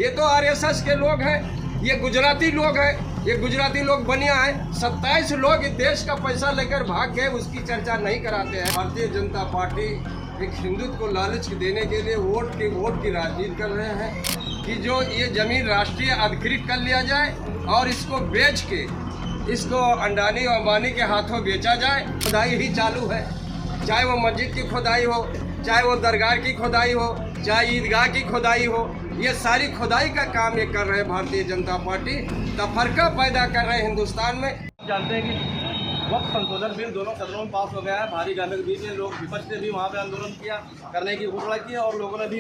ये तो आरएसएस के लोग हैं, ये गुजराती लोग हैं, ये गुजराती लोग बनिया है। 27 लोग इस देश का पैसा लेकर भाग गए, उसकी चर्चा नहीं कराते हैं। भारतीय जनता पार्टी एक हिंदुत्व को लालच देने के लिए वोट की राजनीति कर रहे हैं कि जो ये जमीन राष्ट्रीय अधिकृत कर लिया जाए और इसको बेच के इसको अंडानी और अंबानी के हाथों बेचा जाए। खुदाई ही चालू है, चाहे वो मस्जिद की खुदाई हो, चाहे वो दरगाह की खुदाई हो, चाहे ईदगाह की खुदाई हो, ये सारी खुदाई का काम ये कर रहे हैं भारतीय जनता पार्टी। तफरका पैदा कर रहे हैं हिंदुस्तान में। जानते हैं कि वक्त संशोधन बिल दोनों सदनों में पास हो गया है। भारी गाने के बीच में लोग विपक्ष ने भी वहाँ पे आंदोलन किया करने की घोषणा की और लोगों ने भी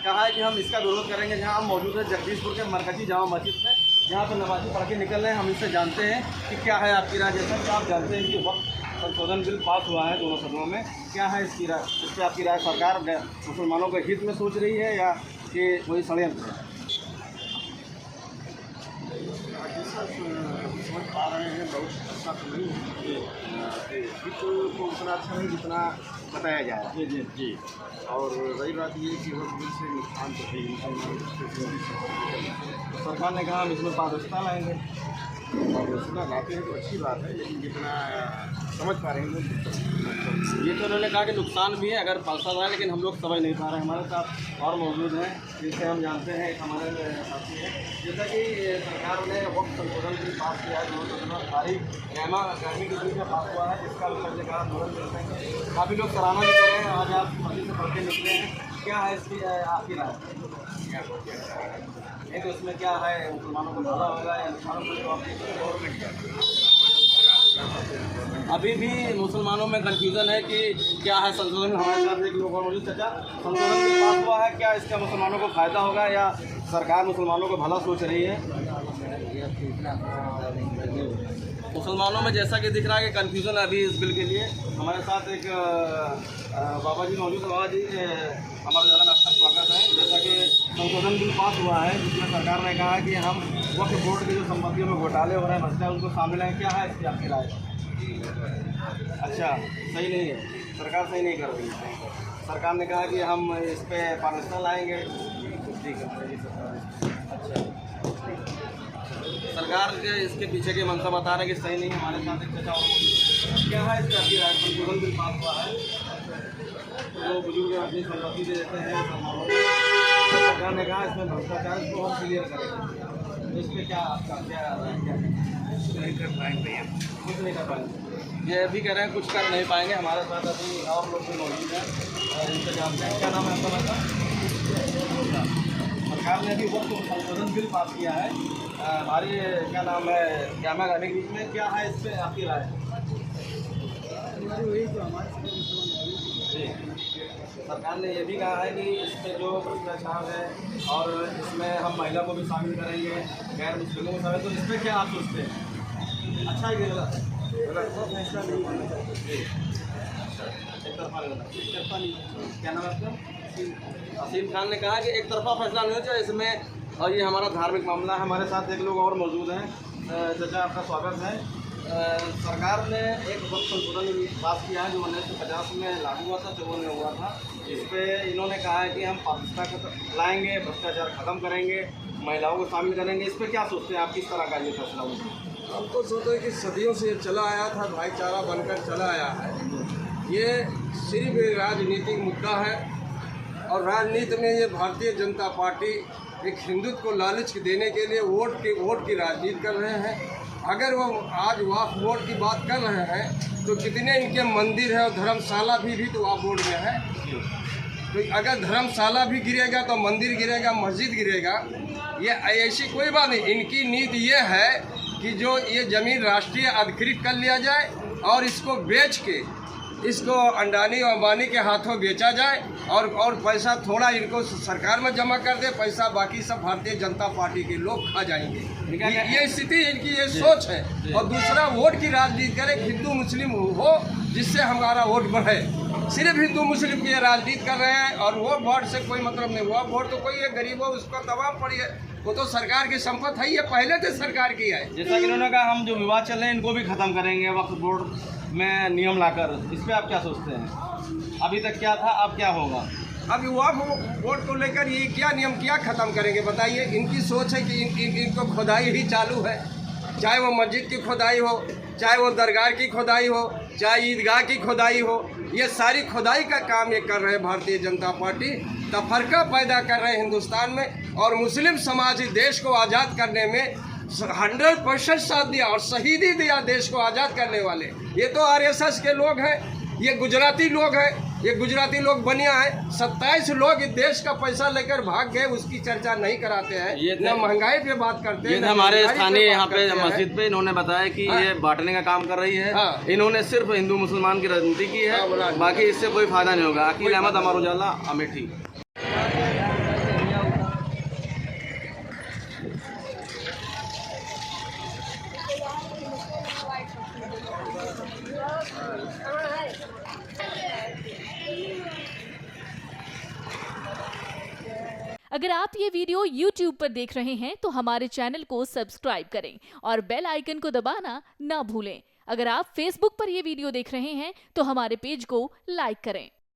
कहा है कि हम इसका विरोध करेंगे। जहाँ हम मौजूद है जगदीशपुर के मरकजी जामा मस्जिद में, जहाँ पर नमाजी पढ़ के निकल रहे हैं। हम इससे जानते हैं कि क्या है आपकी राय। जैसा कि आप जानते हैं कि वक्त संशोधन बिल पास हुआ है दोनों सदनों में, क्या है इसकी राय, इस पर आपकी राय? सरकार मुसलमानों के हित में सोच रही है या कि वही षड्यंत्र है? समझ पा रहे हैं, बहुत अच्छा तो नहीं है, हित को उतना अच्छा नहीं जितना बताया जा रहा है। जी। और रही बात ये कि वक्त बिल से नुकसान तो है मुसलमानों। सरकार ने कहा हम इसमें पारदर्शिता लाएंगे। पारदर्शिता लाते हैं तो अच्छी बात है, लेकिन जितना समझ पा रहे हैं ये तो उन्होंने कहा कि नुकसान भी है अगर पास रहा है, लेकिन हम लोग समझ नहीं पा रहे हैं। हमारे साथ और मौजूद हैं जिनसे हम जानते हैं, एक हमारे साथी हैं। जैसा कि सरकार ने वक्त संशोधन बिल पास किया है, दोनों भारी गर्मी के बीच में पास हुआ है, जिसका का आंदोलन करते हैं। काफ़ी लोग सराहना भी कर रहे हैं। आज आप मस्जिद से पढ़ के निकले हैं, क्या है इसकी आपकी राय? नहीं तो इसमें क्या है, मुसलमानों को भला होगा या नुकसान होगा? अभी भी मुसलमानों में कंफ्यूजन है कि क्या है संशोधन। हमारे साथ एक लोग और मौजूद। चाचा, संशोधन बिल पास हुआ है, क्या इसका मुसलमानों को फायदा होगा या सरकार मुसलमानों को भला सोच रही है? मुसलमानों में जैसा कि दिख रहा है कि कंफ्यूजन है अभी इस बिल के लिए। हमारे साथ एक बाबा जी मौजूद है। बाबा जी, हमारे ज़्यादा अच्छा स्वागत है। जैसा कि संशोधन बिल पास हुआ है जिसमें सरकार ने कहा कि हम वक्फ बोर्ड की जो संपत्तियों में घोटाले हो रहे हैं, भ्रष्टाचार, उनको शामिल हैं। क्या है इसकी आपकी राय? अच्छा, सही नहीं है, सरकार सही नहीं कर रही है। सरकार ने कहा कि हम इस पर पारदर्शिता लाएंगे। ठीक है, अच्छा, सरकार के इसके पीछे के मंशा बता रहे हैं कि सही नहीं है। हमारे साथ एक चाचा और, क्या है इसकी आपकी राय? संशोधन बिल पास हुआ है, जो बुजुर्ग अपनी संपत्ति दे देते हैं, सरकार ने कहा इसमें भ्रष्टाचार को हम क्लियर करेंगे। तो इस पर क्या आपका क्या नहीं कर पाएंगे? कुछ नहीं कर पाएंगे। ये भी कह रहे हैं कुछ कर नहीं पाएंगे। हमारे साथ अभी और लोग भी मौजूद हैं और इनसे जानते हैं। क्या नाम है आपका? मतलब सरकार ने अभी वक्त संशोधन बिल पास किया है हमारी, क्या नाम है, जामा गाने के बीच में, क्या है इस पर आपकी राय? सरकार ने ये भी कहा है कि इसमें जो भ्रष्टाचार है और इसमें हम महिला को भी शामिल करेंगे, गैर मुस्लिमों को शामिल। तो इस पर क्या आप सोचते हैं? अच्छा ही गलत है? फैसला नहीं होना चाहिए। एक तरफा नहीं। क्या नाम है आपका? असीम खान ने कहा कि एक तरफा फैसला नहीं होना चाहिए इसमें, और ये हमारा धार्मिक मामला है। हमारे साथ एक लोग और मौजूद हैं। चाचा, आपका स्वागत है। सरकार ने एक वक्त संशोधन पास किया है जो 1950 में लागू हुआ था, 54 में हुआ था। इस पर इन्होंने कहा है कि हम पारदर्शिता लाएंगे, भ्रष्टाचार खत्म करेंगे, महिलाओं को शामिल करेंगे। इस पर क्या सोचते हैं आप? किस तरह का ये फैसला होगा? हम तो सोचते हैं कि सदियों से चला आया था, भाईचारा बनकर चला आया है। ये सिर्फ राजनीतिक मुद्दा है और राजनीति में ये भारतीय जनता पार्टी एक हिंदुत्व को लालच देने के लिए वोट की राजनीति कर रहे हैं। अगर वो आज वक्फ बोर्ड की बात कर रहे हैं तो कितने इनके मंदिर है और धर्मशाला भी तो वक्फ बोर्ड में है। तो अगर धर्मशाला भी गिरेगा तो मंदिर गिरेगा, मस्जिद गिरेगा। ये ऐसी कोई बात नहीं। इनकी नीति ये है कि जो ये ज़मीन राष्ट्रीय अधिकृत कर लिया जाए और इसको बेच के इसको अंडानी और अंबानी के हाथों बेचा जाए और पैसा थोड़ा इनको सरकार में जमा कर दे, पैसा बाकी सब भारतीय जनता पार्टी के लोग खा जाएंगे। ये स्थिति इनकी, ये सोच है। और दूसरा, वोट की राजनीति करे, हिंदू मुस्लिम हो जिससे हमारा वोट बढ़े। सिर्फ हिंदू मुस्लिम की राजनीति कर रहे हैं और वो वोट से कोई मतलब नहीं। वो वोट तो कोई है गरीब हो उसको दबाव पड़ी है, वो तो सरकार की संपत्ति है, ये पहले से सरकार की है। जैसा कि उन्होंने कहा हम जो विवाद चल रहे हैं इनको भी खत्म करेंगे वक्फ बोर्ड में नियम लाकर। इस पर आप क्या सोचते हैं? अभी तक क्या था, अब क्या होगा? अब वक्फ बोर्ड को लेकर ये क्या नियम क्या ख़त्म करेंगे बताइए। इनकी सोच है कि इनको खुदाई ही चालू है, चाहे वो मस्जिद की खुदाई हो, चाहे वो दरगाह की खुदाई हो, चाहे ईदगाह की खुदाई हो, ये सारी खुदाई का काम ये कर रहे हैं भारतीय जनता पार्टी। तफरका पैदा कर रहे हैं हिंदुस्तान में, और मुस्लिम समाज इस देश को आज़ाद करने में 100% साथ दिया और शहीदी दिया देश को आज़ाद करने वाले। ये तो आरएसएस के लोग हैं, ये गुजराती लोग हैं, ये गुजराती लोग बनिया है। 27 लोग इस देश का पैसा लेकर भाग गए, उसकी चर्चा नहीं कराते हैं, न महंगाई पे बात करते हैं। ये हमारे स्थानीय यहाँ पे मस्जिद पे इन्होंने बताया कि ये बांटने का काम कर रही है। इन्होंने सिर्फ हिंदू मुसलमान की राजनीति की है, बाकी इससे कोई फायदा नहीं होगा। अकील अहमद, अमर उजाला, अमेठी। अगर आप ये वीडियो YouTube पर देख रहे हैं तो हमारे चैनल को सब्सक्राइब करें और बेल आइकन को दबाना ना भूलें। अगर आप Facebook पर ये वीडियो देख रहे हैं तो हमारे पेज को लाइक करें।